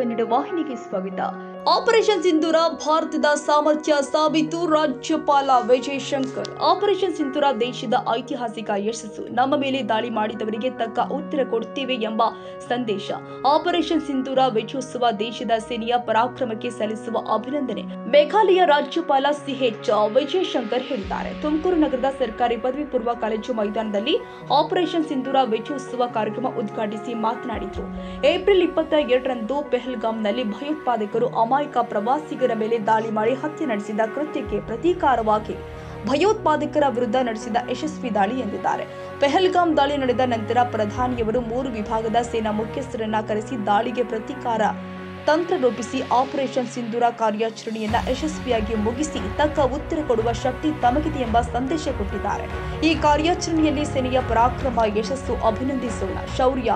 ಕನ್ನಡ ವಾಹಿನಿಗೆ ಸ್ವಾಗತ. ಆಪರೇಷನ್ ಸಿಂಧೂರ ಭಾರತದ ಸಾಮರ್ಥ್ಯ ಸಾಬೀತು, ರಾಜ್ಯಪಾಲ ವಿಜಯ್ ಶಂಕರ್. ಆಪರೇಷನ್ ಸಿಂಧೂರ ದೇಶದ ಐತಿಹಾಸಿಕ ಯಶಸ್ಸು. ನಮ್ಮ ಮೇಲೆ ದಾಳಿ ಮಾಡಿದವರಿಗೆ ತಕ್ಕ ಉತ್ತರ ಕೊಡುತ್ತೇವೆ ಎಂಬ ಸಂದೇಶ. ಆಪರೇಷನ್ ಸಿಂಧೂರ ವಿಜಯೋತ್ಸವ ದೇಶದ ಸೇನೆಯ ಪರಾಕ್ರಮಕ್ಕೆ ಸಲ್ಲಿಸುವ ಅಭಿನಂದನೆ. ಮೇಘಾಲಯ ರಾಜ್ಯಪಾಲ ಸಿಎಚ್ ವಿಜಯ್ ಶಂಕರ್ ಹೇಳಿದ್ದಾರೆ. ತುಮಕೂರು ನಗರದ ಸರ್ಕಾರಿ ಪದವಿ ಪೂರ್ವ ಕಾಲೇಜು ಮೈದಾನದಲ್ಲಿ ಆಪರೇಷನ್ ಸಿಂಧೂರ ವಿಜಯೋತ್ಸವ ಕಾರ್ಯಕ್ರಮ ಉದ್ಘಾಟಿಸಿ ಮಾತನಾಡಿದರು. ಏಪ್ರಿಲ್ 22ರಂದು ಪೆಹಲ್ಗಾಮ್ನಲ್ಲಿ ಭಯೋತ್ಪಾದಕರು ಅಮಾಯಕ ಪ್ರವಾಸಿಗರ ಮೇಲೆ ದಾಳಿ ಮಾಡಿ ಹತ್ಯೆ ನಡೆಸಿದ ಕೃತ್ಯಕ್ಕೆ ಪ್ರತೀಕಾರವಾಗಿ ಭಯೋತ್ಪಾದಕರ ವಿರುದ್ಧ ನಡೆಸಿದ ಯಶಸ್ವಿ ದಾಳಿ ಎಂದಿದ್ದಾರೆ. ಪೆಹಲ್ಗಾಮ್ ದಾಳಿ ನಡೆದ ನಂತರ ಪ್ರಧಾನಿಯವರು 3 ವಿಭಾಗದ ಸೇನಾ ಮುಖ್ಯಸ್ಥರನ್ನ ಕರೆಸಿ ದಾಳಿಗೆ ಪ್ರತೀಕಾರ ತಂತ್ರ ರೂಪಿಸಿ ಆಪರೇಷನ್ ಸಿಂಧೂರ ಕಾರ್ಯಾಚರಣೆಯನ್ನ ಯಶಸ್ವಿಯಾಗಿ ಮುಗಿಸಿ ತಕ್ಕ ಉತ್ತರ ಕೊಡುವ ಶಕ್ತಿ ತಮಗಿದೆ ಎಂಬ ಸಂದೇಶ ಕೊಟ್ಟಿದ್ದಾರೆ. ಈ ಕಾರ್ಯಾಚರಣೆಯಲ್ಲಿ ಸೇನೆಯ ಪರಾಕ್ರಮ, ಯಶಸ್ಸು ಅಭಿನಂದಿಸೋಣ. ಶೌರ್ಯ,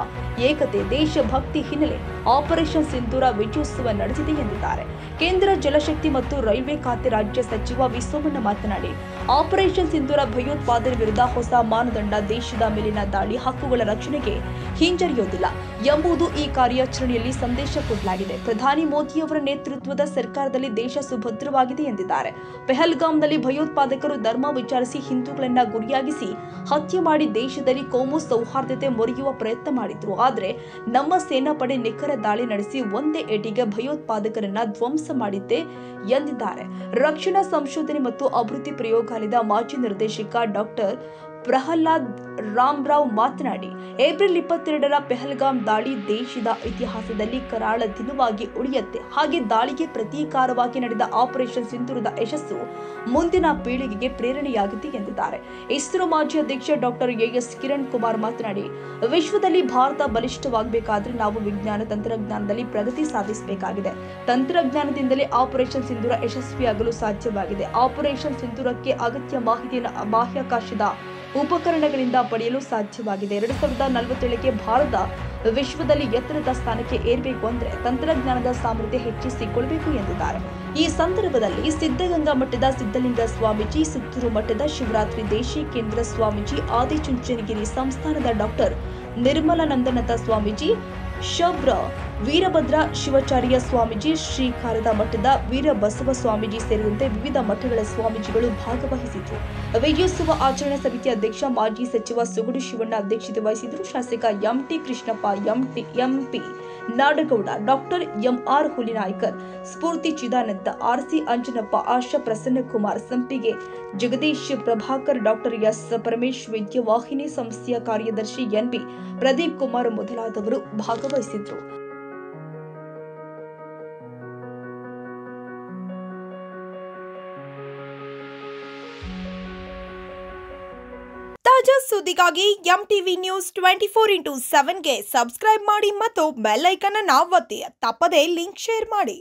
ಏಕತೆ, ದೇಶಭಕ್ತಿ ಹಿನ್ನೆಲೆ ಆಪರೇಷನ್ ಸಿಂಧೂರ ವಿಜಯೋತ್ಸವ ನಡೆದಿದೆ ಎಂದಿದ್ದಾರೆ. ಕೇಂದ್ರ ಜಲಶಕ್ತಿ ಮತ್ತು ರೈಲ್ವೆ ಖಾತೆ ರಾಜ್ಯ ಸಚಿವ ವಿ ಸೋಮಣ್ಣ ಮಾತನಾಡಿ, ಆಪರೇಷನ್ ಸಿಂಧೂರ ಭಯೋತ್ಪಾದನೆ ವಿರುದ್ಧ ಹೊಸ ಮಾನದಂಡ, ದೇಶದ ಮೇಲಿನ ದಾಳಿ, ಹಕ್ಕುಗಳ ರಕ್ಷಣೆಗೆ ಹಿಂಜರಿಯೋದಿಲ್ಲ ಎಂಬುದು ಈ ಕಾರ್ಯಾಚರಣೆಯಲ್ಲಿ ಸಂದೇಶ ಕೊಡಲಾಗಿದೆ. ಪ್ರಧಾನಿ ಮೋದಿಯವರ ನೇತೃತ್ವದ ಸರ್ಕಾರದಲ್ಲಿ ದೇಶ ಸುಭದ್ರವಾಗಿದೆ ಎಂದಿದ್ದಾರೆ. ಪೆಹಲ್ಗಾಮ್ನಲ್ಲಿ ಭಯೋತ್ಪಾದಕರು ಧರ್ಮ ವಿಚಾರಿಸಿ ಹಿಂದೂಗಳನ್ನ ಗುರಿಯಾಗಿಸಿ ಹತ್ಯೆ ಮಾಡಿ ದೇಶದಲ್ಲಿ ಕೋಮು ಸೌಹಾರ್ದತೆ ಮುರಿಯುವ ಪ್ರಯತ್ನ ಮಾಡಿದ್ರು. ಆದರೆ ನಮ್ಮ ಸೇನಾಪಡೆ ನಿಖರ ದಾಳಿ ನಡೆಸಿ ಒಂದೇ ಏಟಿಗೆ ಭಯೋತ್ಪಾದಕರನ್ನ ಧ್ವಂಸ ಮಾಡಿದ್ದೆ ಎಂದಿದ್ದಾರೆ. ರಕ್ಷಣಾ ಸಂಶೋಧನೆ ಮತ್ತು ಅಭಿವೃದ್ಧಿ ಪ್ರಯೋಗಾಲಯದ ಮಾಜಿ ನಿರ್ದೇಶಕ ಡಾಕ್ಟರ್ ಪ್ರಹ್ಲಾದ್ ರಾಮರಾವ್ ಮಾತನಾಡಿ, ಏಪ್ರಿಲ್ 22ರ ಪೆಹಲ್ಗಾಮ್ ದಾಳಿ ದೇಶದ ಇತಿಹಾಸದಲ್ಲಿ ಕರಾಳ ದಿನವಾಗಿ ಉಳಿಯುತ್ತೆ. ಹಾಗೆ ದಾಳಿಗೆ ಪ್ರತೀಕಾರವಾಗಿ ನಡೆದ ಆಪರೇಷನ್ ಸಿಂಧೂರದ ಯಶಸ್ಸು ಮುಂದಿನ ಪೀಳಿಗೆಗೆ ಪ್ರೇರಣೆಯಾಗಿದೆ ಎಂದಿದ್ದಾರೆ. ಇಸ್ರೋ ಮಾಜಿ ಅಧ್ಯಕ್ಷ ಡಾಕ್ಟರ್ ಎಎಸ್ ಕಿರಣ್ ಕುಮಾರ್ ಮಾತನಾಡಿ, ವಿಶ್ವದಲ್ಲಿ ಭಾರತ ಬಲಿಷ್ಠವಾಗಬೇಕಾದ್ರೆ ನಾವು ವಿಜ್ಞಾನ ತಂತ್ರಜ್ಞಾನದಲ್ಲಿ ಪ್ರಗತಿ ಸಾಧಿಸಬೇಕಾಗಿದೆ. ತಂತ್ರಜ್ಞಾನದಿಂದಲೇ ಆಪರೇಷನ್ ಸಿಂಧೂರ ಯಶಸ್ವಿಯಾಗಲು ಸಾಧ್ಯವಾಗಿದೆ. ಆಪರೇಷನ್ ಸಿಂಧೂರಕ್ಕೆ ಅಗತ್ಯ ಮಾಹಿತಿಯನ್ನು ಬಾಹ್ಯಾಕಾಶದ ಉಪಕರಣಗಳಿಂದ ಪಡೆಯಲು ಸಾಧ್ಯವಾಗಿದೆ. 2047ಕ್ಕೆ ಭಾರತ ವಿಶ್ವದಲ್ಲಿ ಎತ್ತರದ ಸ್ಥಾನಕ್ಕೆ ಏರಬೇಕು ಅಂದ್ರೆ ತಂತ್ರಜ್ಞಾನದ ಸಾಮರ್ಥ್ಯ ಹೆಚ್ಚಿಸಿಕೊಳ್ಳಬೇಕು ಎಂದಿದ್ದಾರೆ. ಈ ಸಂದರ್ಭದಲ್ಲಿ ಸಿದ್ಧಗಂಗಾ ಮಠದ ಸಿದ್ಧಲಿಂಗ ಸ್ವಾಮೀಜಿ, ಸುತ್ತೂರು ಮಠದ ಶಿವರಾತ್ರಿ ದೇಶಿಕೇಂದ್ರ ಸ್ವಾಮೀಜಿ, ಆದಿಚುಂಚನಗಿರಿ ಸಂಸ್ಥಾನದ ಡಾಕ್ಟರ್ ನಿರ್ಮಲಾನಂದನಾಥ ಸ್ವಾಮೀಜಿ, ಶಬ್ರ ವೀರಭದ್ರ ಶಿವಾಚಾರ್ಯ ಸ್ವಾಮೀಜಿ, ಶ್ರೀಕಾರದ ಮಠದ ವೀರಬಸವ ಸ್ವಾಮೀಜಿ ಸೇರಿದಂತೆ ವಿವಿಧ ಮಠಗಳ ಸ್ವಾಮೀಜಿಗಳು ಭಾಗವಹಿಸಿದ್ರು. ವಿಜಯೋತ್ಸವ ಆಚರಣಾ ಸಮಿತಿ ಅಧ್ಯಕ್ಷ ಮಾಜಿ ಸಚಿವ ಸುಗುಡು ಶಿವಣ್ಣ ಅಧ್ಯಕ್ಷತೆ ವಹಿಸಿದರು. ಶಾಸಕ MT Krishnappa, MP Nadagouda, doctor MR Hulinaykar, Spoorthi Chidananda, RC Anjanappa, Asha Prasannakumar, Sampige Jagadish Prabhakar, doctor S Paramesh, Vidyavahini ಸಂಸ್ಥೆಯ ಕಾರ್ಯದರ್ಶಿ ಎನ್ಬಿ ಪ್ರದೀಪ್ ಕುಮಾರ್ ಮೊದಲಾದವರು ಭಾಗವಹಿಸಿದ್ರು. ತಾಜಾ ಸುದ್ದಿಗಾಗಿ ಎಂಟಿವಿ ನ್ಯೂಸ್ 24x7ಗೆ ಸಬ್ಸ್ಕ್ರೈಬ್ ಮಾಡಿ ಮತ್ತು ಬೆಲ್ ಐಕಾನ್ ಅನ್ನು ಒತ್ತಿ. ತಪ್ಪದೇ ಲಿಂಕ್ ಶೇರ್ ಮಾಡಿ.